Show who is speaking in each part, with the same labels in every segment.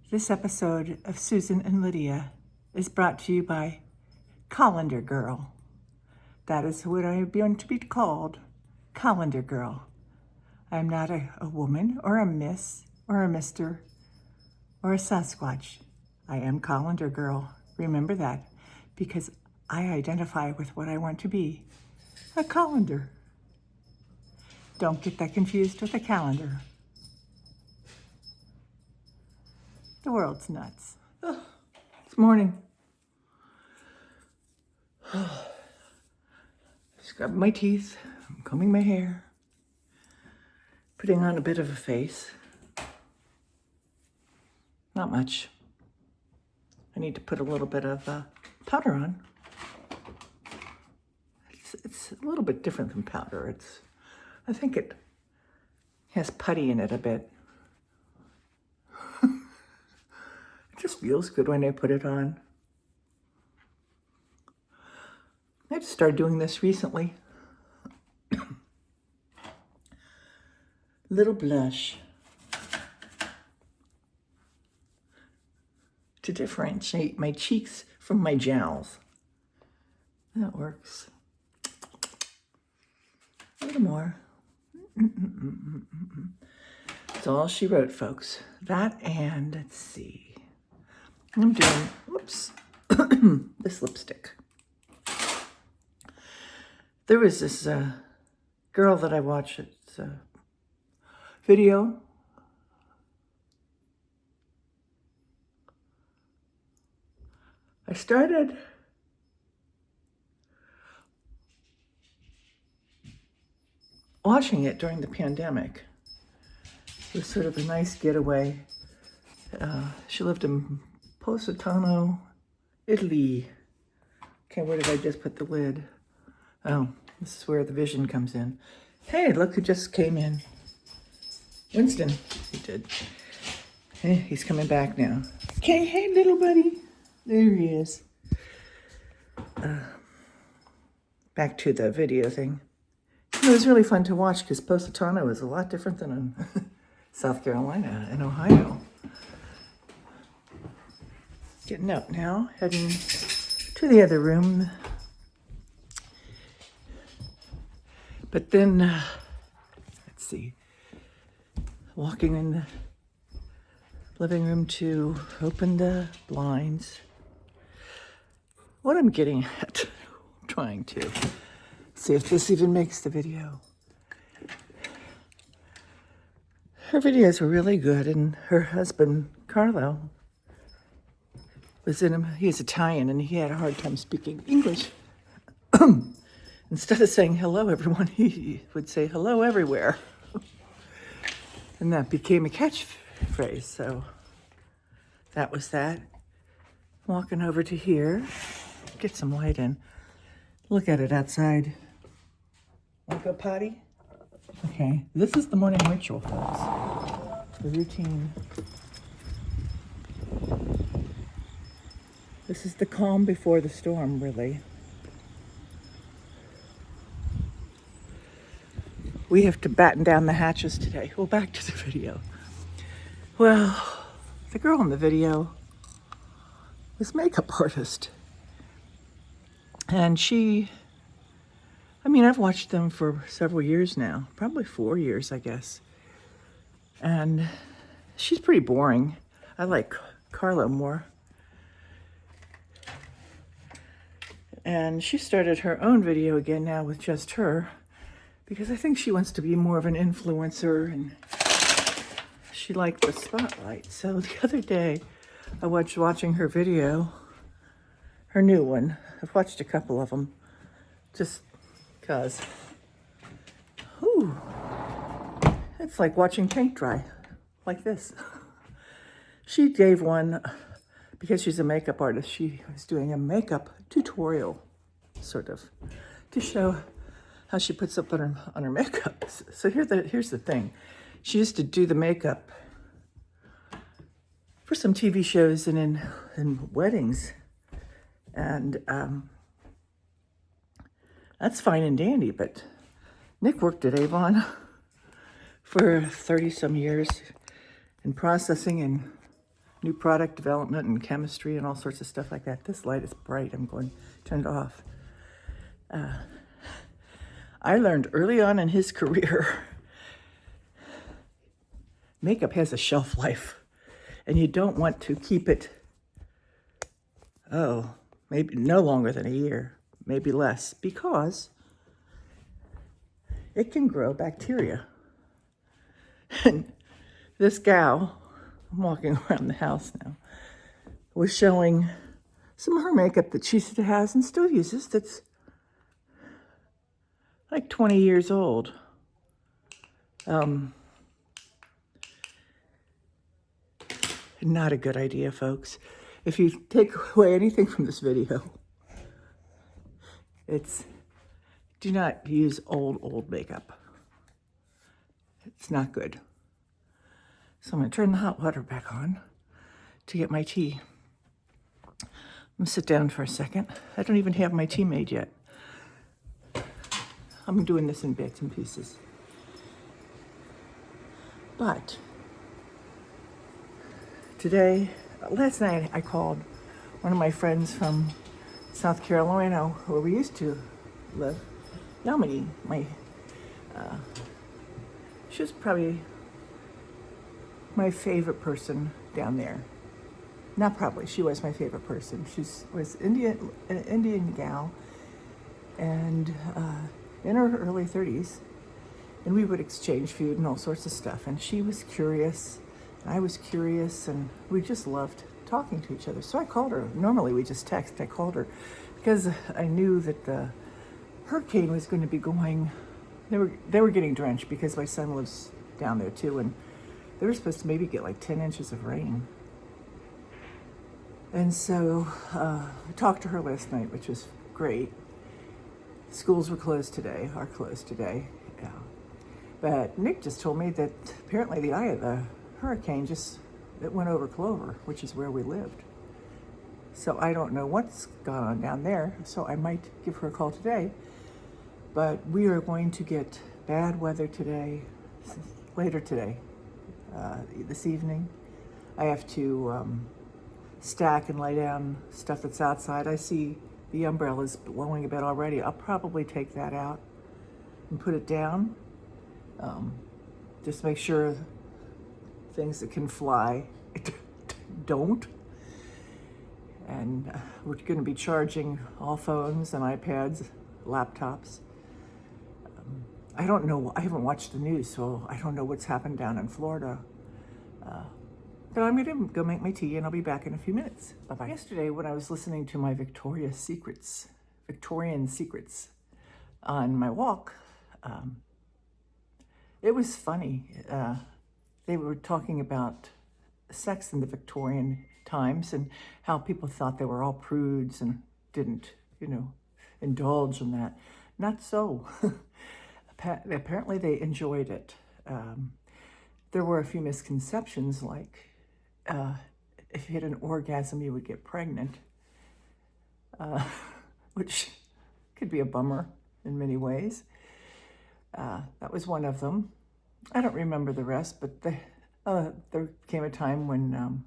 Speaker 1: This episode of Susan and Lydia is brought to you by Colander Girl. That is what I am going to be called, Colander Girl. I am not a woman or a miss or a mister or a Sasquatch. I am Colander Girl. Remember that, because I identify with what I want to be, a colander. Don't get that confused with a calendar. The world's nuts. It's morning. Scrubbing my teeth, I'm combing my hair, putting on a bit of a face. Not much. I need to put a little bit of powder on. It's a little bit different than powder. I think it has putty in it a bit. It just feels good when I put it on. I just started doing this recently. Little blush to differentiate my cheeks from my jowls. That works. A little more. That's all she wrote, folks. That, and let's see. I'm doing, whoops, this lipstick. There was this girl that I watched, it's a video. I started watching it during the pandemic. It was sort of a nice getaway. She lived in Positano, Italy. Okay, where did I just put the lid? Oh, this is where the vision comes in. Hey, look who just came in. Winston, he did. Hey, he's coming back now. Okay, hey, little buddy. There he is. Back to the video thing. It was really fun to watch because Positano is a lot different than in South Carolina and Ohio. Getting up now, heading to the other room. But then, let's see, walking in the living room to open the blinds. What I'm getting at, I'm trying to see if this even makes the video. Her videos were really good, and her husband, Carlo, was in them. He's Italian, and he had a hard time speaking English. Instead of saying hello, everyone, he would say hello everywhere. And that became a catchphrase, so that was that. Walking over to here, get some light in. Look at it outside. Want to go potty? Okay, this is the morning ritual, folks. The routine. This is the calm before the storm, really. We have to batten down the hatches today. Well, back to the video. Well, the girl in the video was a makeup artist. And I've watched them for several years now, probably 4 years, I guess. And she's pretty boring. I like Carlo more. And she started her own video again now with just her, because I think she wants to be more of an influencer and she liked the spotlight. So the other day I was watching her video, her new one. I've watched a couple of them just because. Ooh, it's like watching paint dry, like this. She gave one, because she's a makeup artist, she was doing a makeup tutorial, sort of, to show how she puts up on her makeup. So here's the thing. She used to do the makeup for some TV shows and in weddings. And that's fine and dandy, but Nick worked at Avon for 30 some years in processing and new product development and chemistry and all sorts of stuff like that. This light is bright. I'm going to turn it off. I learned early on in his career, makeup has a shelf life, and you don't want to keep it, maybe no longer than a year, maybe less, because it can grow bacteria. And this gal, I'm walking around the house now, was showing some of her makeup that she has and still uses that's like 20 years old. Not a good idea, folks. If you take away anything from this video, it's do not use old makeup. It's not good. So I'm going to turn the hot water back on to get my tea. I'm going to sit down for a second. I don't even have my tea made yet. I'm doing this in bits and pieces. But last night I called one of my friends from South Carolina, where we used to live, Yamini. She was probably my favorite person down there. Not probably, she was my favorite person. She was an Indian gal, and in her early 30s, and we would exchange food and all sorts of stuff. And she was curious, and I was curious, and we just loved talking to each other. So I called her. Normally we just text. I called her because I knew that the hurricane was going to be going. They were getting drenched because my son lives down there too, and they were supposed to maybe get like 10 inches of rain. And so I talked to her last night, which was great. Schools are closed today. Yeah. But Nick just told me that apparently the eye of the hurricane it went over Clover, which is where we lived. So I don't know what's gone on down there, so I might give her a call today. But we are going to get bad weather today, later today, this evening. I have to stack and lay down stuff that's outside. I see the umbrellas blowing a bit already. I'll probably take that out and put it down. Just make sure things that can fly don't. And we're going to be charging all phones and iPads, laptops. I don't know. I haven't watched the news, so I don't know what's happened down in Florida. But I'm going to go make my tea, and I'll be back in a few minutes. Bye-bye. Yesterday, when I was listening to my Victorian Secrets on my walk, it was funny. They were talking about sex in the Victorian times and how people thought they were all prudes and didn't, indulge in that. Not so. Apparently they enjoyed it. There were a few misconceptions, like if you had an orgasm, you would get pregnant, which could be a bummer in many ways. That was one of them. I don't remember the rest, but there came a time when,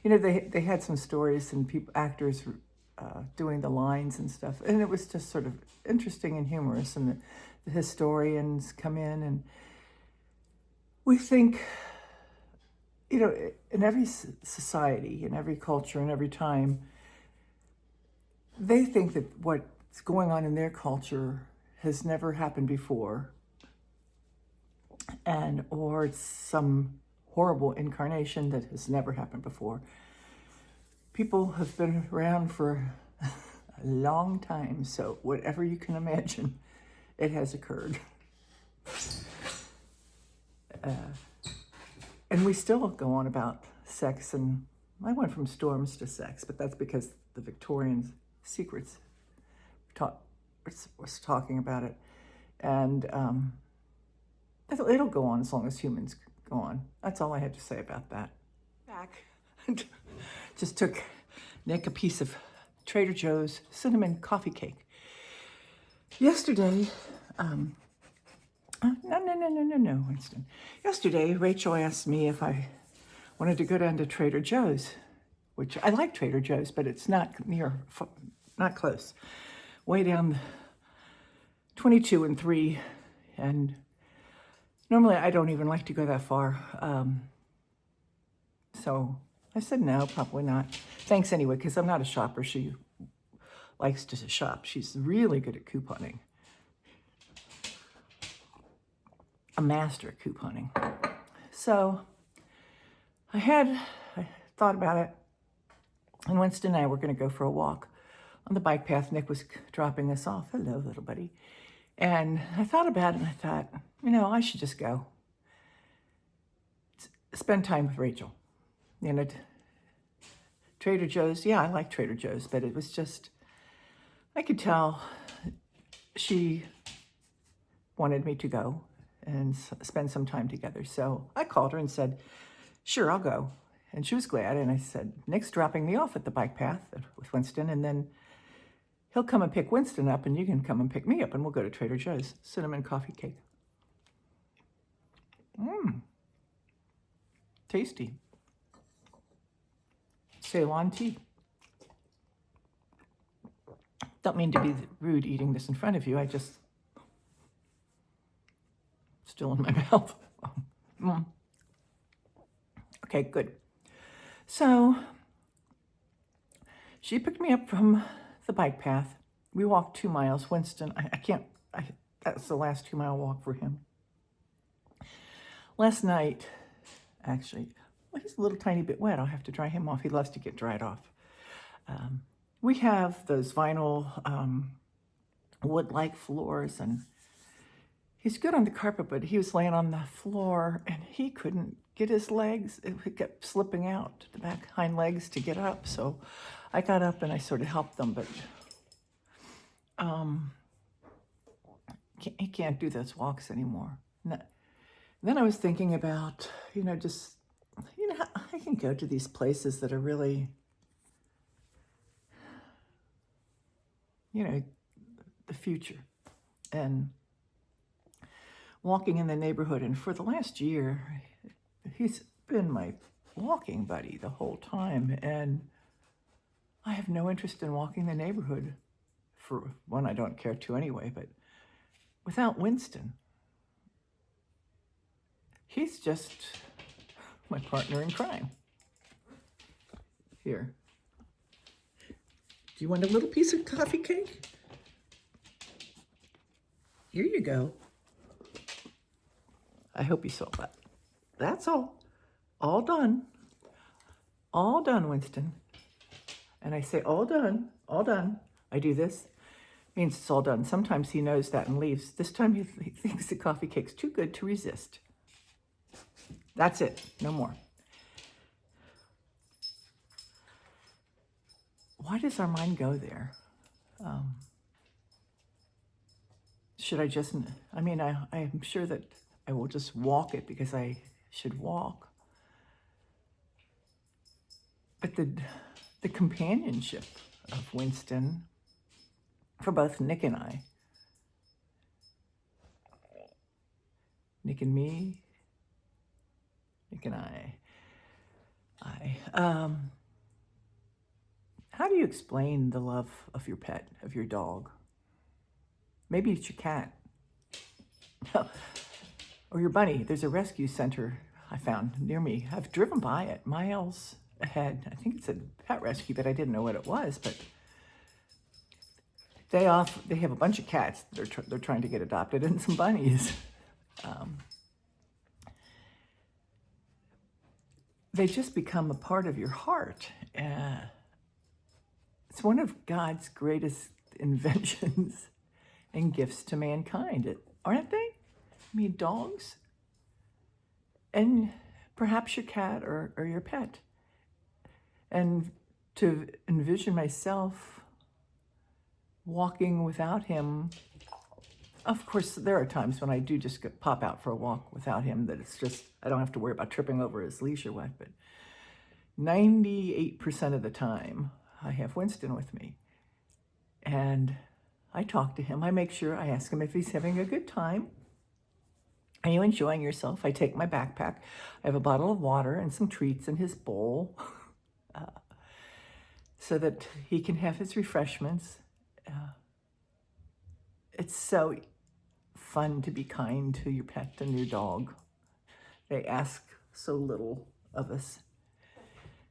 Speaker 1: they had some stories and actors doing the lines and stuff, and it was just sort of interesting and humorous, and the historians come in, and we think, in every society, in every culture, in every time, they think that what's going on in their culture has never happened before, or it's some horrible incarnation that has never happened before. People have been around for a long time, so whatever you can imagine, it has occurred. And we still go on about sex, and I went from storms to sex, but that's because the Victorian Secrets was talking about it. And it'll go on as long as humans go on. That's all I had to say about that. Back. Just took Nick a piece of Trader Joe's cinnamon coffee cake. Yesterday, no, Winston. Yesterday, Rachel asked me if I wanted to go down to Trader Joe's, which I like Trader Joe's, but it's not not close. Way down 22 and 3, and normally I don't even like to go that far. So I said, no, probably not. Thanks anyway, because I'm not a shopper. She likes to shop. She's really good at couponing. A master at couponing. So I thought about it, and Winston and I were going to go for a walk on the bike path. Nick was dropping us off. Hello, little buddy. And I thought about it, and I thought, I should just go. Spend time with Rachel. Trader Joe's, yeah, I like Trader Joe's, but it was just, I could tell she wanted me to go and spend some time together. So I called her and said, sure, I'll go. And she was glad. And I said, Nick's dropping me off at the bike path with Winston, and then he'll come and pick Winston up, and you can come and pick me up, and we'll go to Trader Joe's. Cinnamon coffee cake. Tasty. Ceylon tea. Don't mean to be rude eating this in front of you. I just, still in my mouth. Okay, good. So she picked me up from the bike path. We walked 2 miles. Winston, that's the last 2-mile walk for him. Last night, actually, he's a little tiny bit wet. I'll have to dry him off. He loves to get dried off. We have those vinyl wood-like floors, and he's good on the carpet, but he was laying on the floor, and he couldn't get his legs. It kept slipping out, the back hind legs, to get up. So I got up and I sort of helped them, but he can't do those walks anymore. Then I was thinking about, I can go to these places that are really, the future, and walking in the neighborhood. And for the last year, he's been my walking buddy the whole time, and I have no interest in walking the neighborhood. For one, I don't care to anyway, but without Winston, he's just my partner in crime. Here. Do you want a little piece of coffee cake? Here you go. I hope you saw that. That's all. All done. All done, Winston. And I say, all done, all done. I do this. Means it's all done. Sometimes he knows that and leaves. This time he thinks the coffee cake's too good to resist. That's it. No more. Why does our mind go there? Should I just, I'm sure that I will just walk it because I should walk. But the companionship of Winston for both Nick and I, Nick and me, Nick and I, how do you explain the love of your pet, of your dog? Maybe it's your cat. Or your bunny. There's a rescue center I found near me. I've driven by it miles ahead. I think it's a pet rescue, but I didn't know what it was. But they have a bunch of cats they're trying to get adopted, and some bunnies. They just become a part of your heart. It's one of God's greatest inventions and gifts to mankind, aren't they? Dogs, and perhaps your cat or your pet. And to envision myself walking without him, of course, there are times when I do just pop out for a walk without him, that it's just, I don't have to worry about tripping over his leash or what, but 98% of the time, I have Winston with me. And I talk to him. I make sure I ask him if he's having a good time. Are you enjoying yourself? I take my backpack. I have a bottle of water and some treats in his bowl so that he can have his refreshments. It's so fun to be kind to your pet and your dog. They ask so little of us.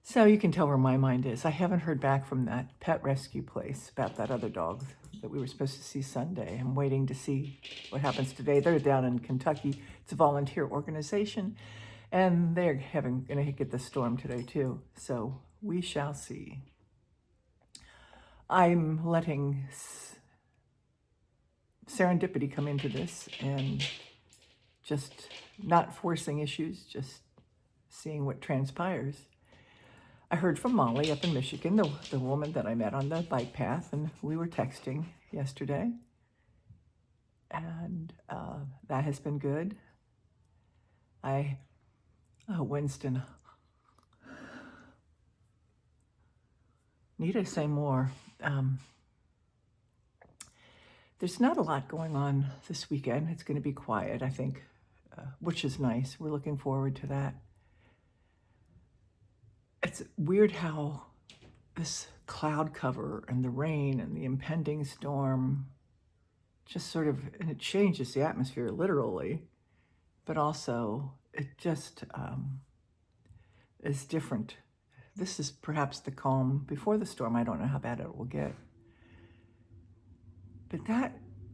Speaker 1: So you can tell where my mind is. I haven't heard back from that pet rescue place about that other dog that we were supposed to see Sunday. I'm waiting to see what happens today. They're down in Kentucky. It's a volunteer organization, and they're going to get the storm today too. So we shall see. I'm letting serendipity come into this and just not forcing issues, just seeing what transpires. I heard from Molly up in Michigan, the woman that I met on the bike path, and we were texting yesterday. And that has been good. Winston, need to say more. There's not a lot going on this weekend. It's going to be quiet, I think, which is nice. We're looking forward to that. It's weird how this cloud cover and the rain and the impending storm just sort of, and it changes the atmosphere literally, but also it just is different. This is perhaps the calm before the storm. I don't know how bad it will get. But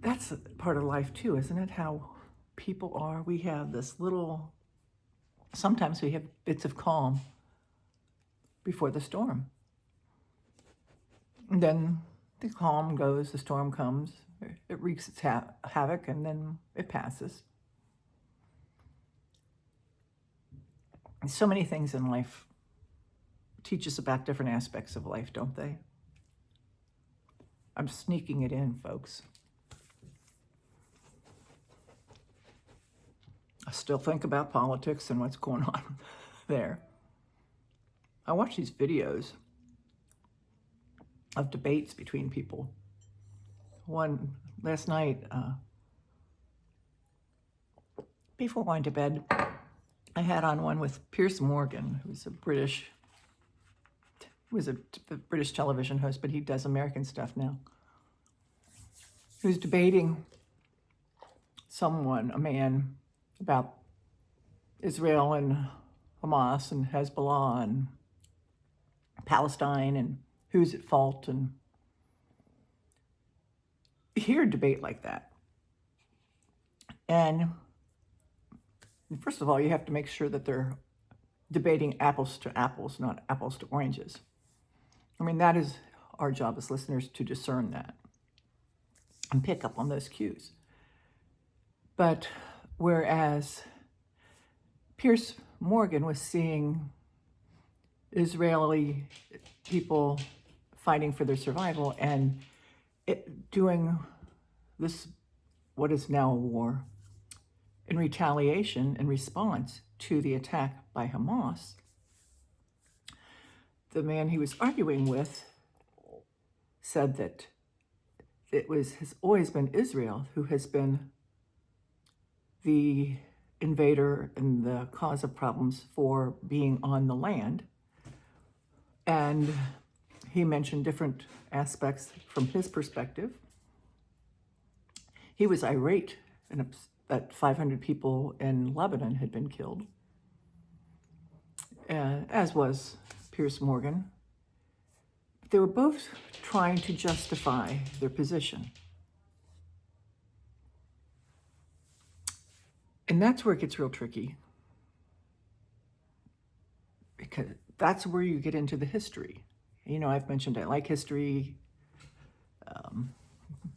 Speaker 1: that's a part of life too, isn't it? How people are. We have this little, sometimes we have bits of calm before the storm. And then the calm goes, the storm comes, it wreaks its havoc, and then it passes. And so many things in life teach us about different aspects of life, don't they? I'm sneaking it in, folks. I still think about politics and what's going on there. I watch these videos of debates between people. One last night, before going to bed, I had on one with Piers Morgan, who's a British television host, but he does American stuff now. He was debating a man, about Israel and Hamas and Hezbollah and Palestine and who's at fault. And you hear a debate like that. And first of all, you have to make sure that they're debating apples to apples, not apples to oranges. I mean, that is our job as listeners, to discern that and pick up on those cues. But whereas Piers Morgan was seeing Israeli people fighting for their survival and doing this, what is now a war, in retaliation, in response to the attack by Hamas, the man he was arguing with said that has always been Israel who has been the invader and the cause of problems for being on the land. And he mentioned different aspects from his perspective. He was irate that 500 people in Lebanon had been killed, as was Piers Morgan. They were both trying to justify their position. And that's where it gets real tricky, because that's where you get into the history. You know, I've mentioned I like history,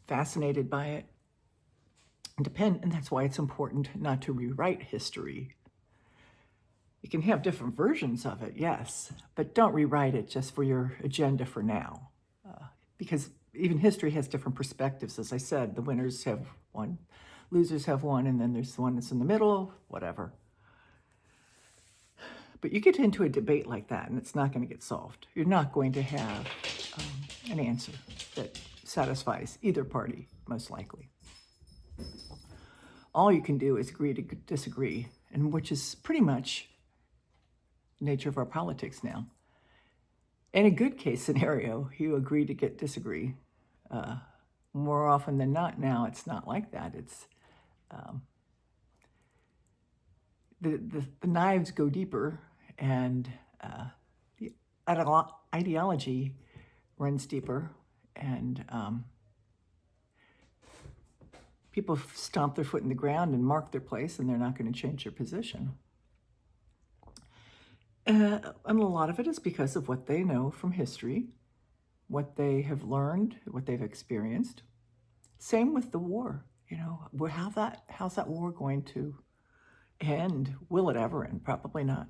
Speaker 1: fascinated by it, and that's why it's important not to rewrite history. You can have different versions of it, yes, but don't rewrite it just for your agenda for now, because even history has different perspectives. As I said, the winners have one, losers have one, and then there's the one that's in the middle, whatever. But you get into a debate like that, and it's not going to get solved. You're not going to have an answer that satisfies either party, most likely. all you can do is agree to disagree, and which is pretty much the nature of our politics now. In a good case scenario, you agree to disagree. More often than not now, it's not like that. It's the knives go deeper, and the ideology runs deeper, and people stomp their foot in the ground and mark their place, and they're not going to change their position. And a lot of it is because of what they know from history, what they have learned, what they've experienced. Same with the war. How's that war going to end? Will it ever end? Probably not.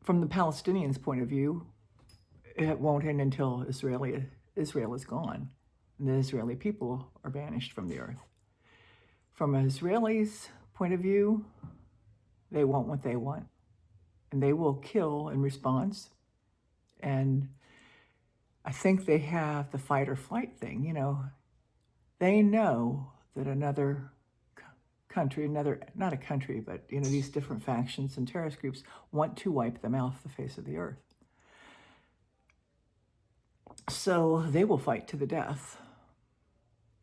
Speaker 1: From the Palestinians' point of view, it won't end until Israel is gone, and the Israeli people are banished from the earth. From an Israelis' point of view, they want what they want, and they will kill in response. And I think they have the fight or flight thing. They know that another country, not a country, but these different factions and terrorist groups want to wipe them off the face of the earth. So they will fight to the death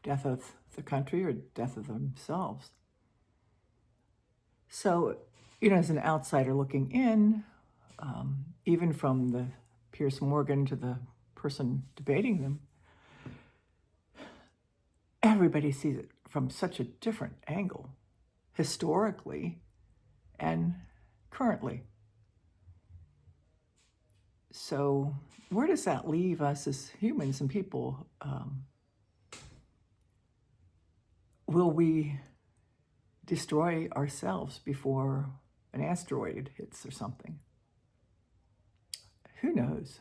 Speaker 1: of the country or death of themselves. So, as an outsider looking in, even from the Piers Morgan to the person debating them, everybody sees it from such a different angle, historically and currently. So where does that leave us as humans and people? Will we destroy ourselves before an asteroid hits or something? Who knows?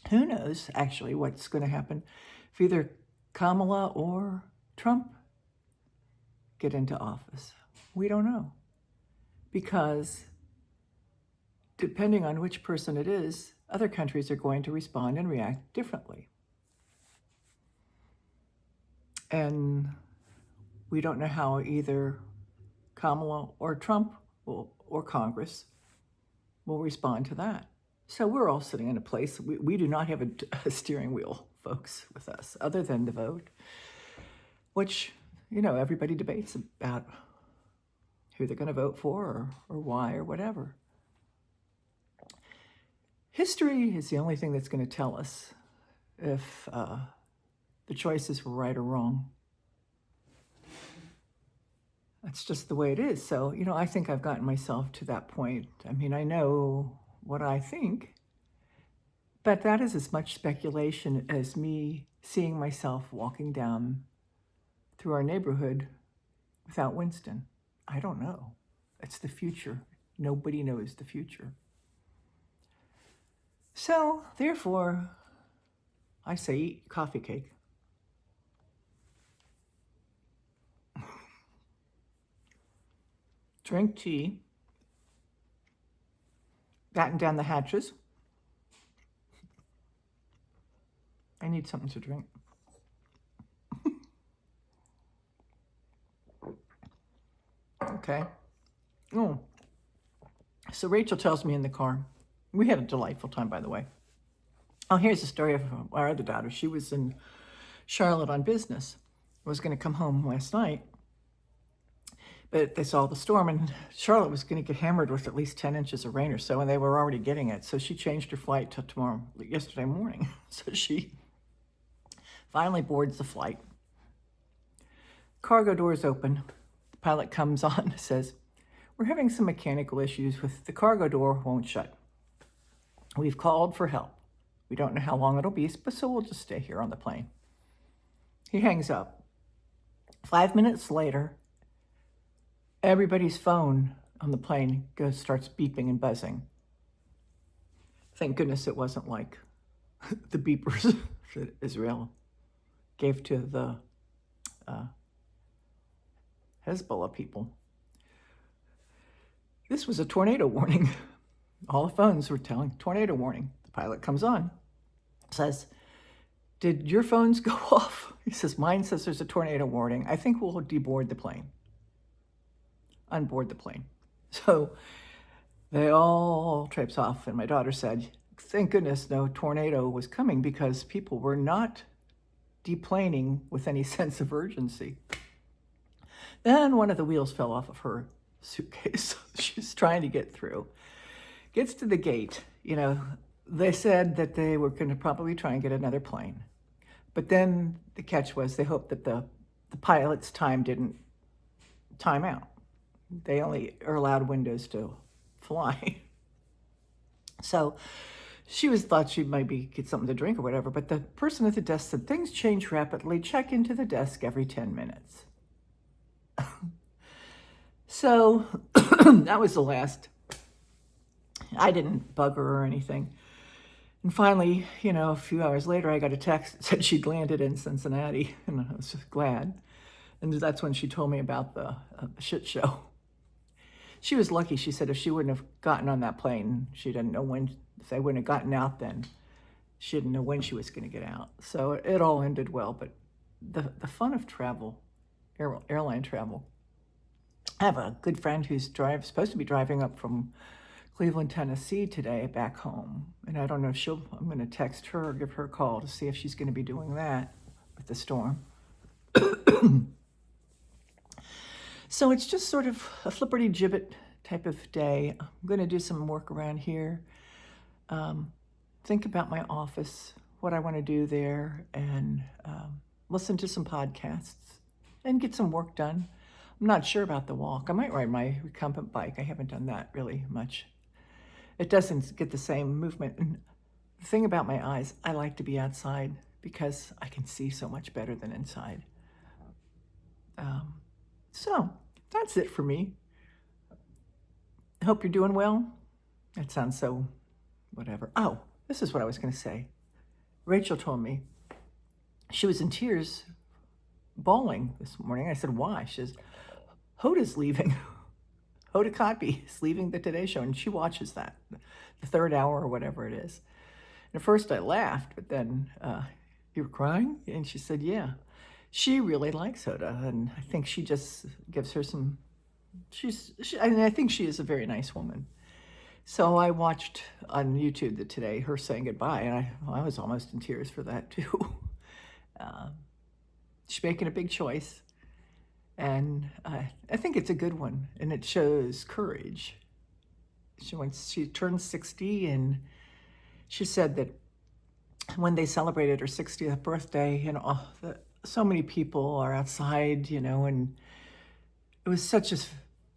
Speaker 1: Who knows, actually, what's going to happen if either Kamala or Trump get into office? We don't know. Because depending on which person it is, other countries are going to respond and react differently. And we don't know how either Kamala or Trump or Congress will respond to that. So we're all sitting in a place. We do not have a steering wheel, folks, with us, other than the vote, which, everybody debates about who they're going to vote for or why or whatever. History is the only thing that's going to tell us if the choices were right or wrong. That's just the way it is. So, I think I've gotten myself to that point. I mean, I know what I think, but that is as much speculation as me seeing myself walking down through our neighborhood without Winston. I don't know. It's the future. Nobody knows the future. So, therefore, I say eat coffee cake. Drink tea. Batten down the hatches. I need something to drink. Okay. Oh. So Rachel tells me in the car, we had a delightful time, by the way. Oh, here's the story of our other daughter. She was in Charlotte on business. Was going to come home last night, but they saw the storm, and Charlotte was going to get hammered with at least 10 inches of rain or so, and they were already getting it. So she changed her flight to yesterday morning. So she finally boards the flight. Cargo doors open. The pilot comes on and says, "We're having some mechanical issues with the cargo door, won't shut. We've called for help. We don't know how long it'll be, but so we'll just stay here on the plane." He hangs up. 5 minutes later, everybody's phone on the plane starts beeping and buzzing. Thank goodness it wasn't like the beepers that Israel gave to the Hezbollah people. This was a tornado warning. All the phones were telling tornado warning. The pilot comes on, says, did your phones go off? He says, mine says there's a tornado warning. I think we'll deboard the plane, unboard the plane. So they all traipse off, and my daughter said, thank goodness no tornado was coming because people were not deplaning with any sense of urgency. Then one of the wheels fell off of her suitcase. She's trying to get through. Gets to the gate. They said that they were going to probably try and get another plane. But then the catch was they hoped that the pilot's time didn't time out. They only are allowed windows to fly. So she thought she'd maybe get something to drink or whatever, but the person at the desk said, things change rapidly. Check into the desk every 10 minutes. So that was the last. I didn't bug her or anything. And finally, a few hours later, I got a text that said she'd landed in Cincinnati, and I was just glad. And that's when she told me about the shit show. She was lucky. She said if she wouldn't have gotten on that plane, she didn't know when. If they wouldn't have gotten out then, she didn't know when she was going to get out. So it all ended well. But the fun of travel, airline travel. I have a good friend who's supposed to be driving up from Cleveland, Tennessee today back home. And I don't know if I'm going to text her or give her a call to see if she's going to be doing that with the storm. So it's just sort of a flipperty-gibbet type of day. I'm going to do some work around here. Think about my office, what I want to do there, and listen to some podcasts and get some work done. I'm not sure about the walk. I might ride my recumbent bike. I haven't done that really much. It doesn't get the same movement. And the thing about my eyes, I like to be outside because I can see so much better than inside. So that's it for me. I hope you're doing well. That sounds so whatever. Oh, this is what I was going to say. Rachel told me she was in tears, bawling this morning. I said, why? She says, Hoda's leaving. Hoda Kotb is leaving the Today Show, and she watches that, the third hour or whatever it is. And at first I laughed, but then, you were crying? And she said, yeah. She really likes Hoda, and I think she just gives her some, I think she is a very nice woman. So I watched on YouTube today her saying goodbye, and I was almost in tears for that too. She's making a big choice, and I think it's a good one, and it shows courage. She turned 60, and she said that when they celebrated her 60th birthday, so many people are outside, and it was such a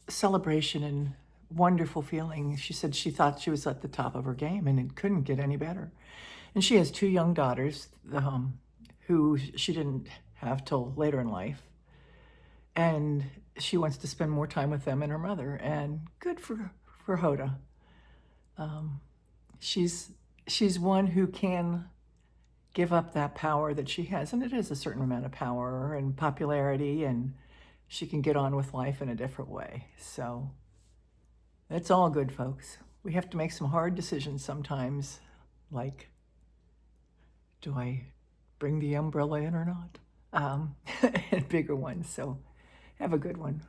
Speaker 1: celebration and wonderful feeling. She said she thought she was at the top of her game, and it couldn't get any better. And she has 2 young daughters who she didn't have till later in life. And she wants to spend more time with them and her mother. And good for Hoda. She's one who can give up that power that she has. And it is a certain amount of power and popularity, and she can get on with life in a different way. So it's all good, folks. We have to make some hard decisions sometimes, like, do I bring the umbrella in or not? And bigger ones. So have a good one.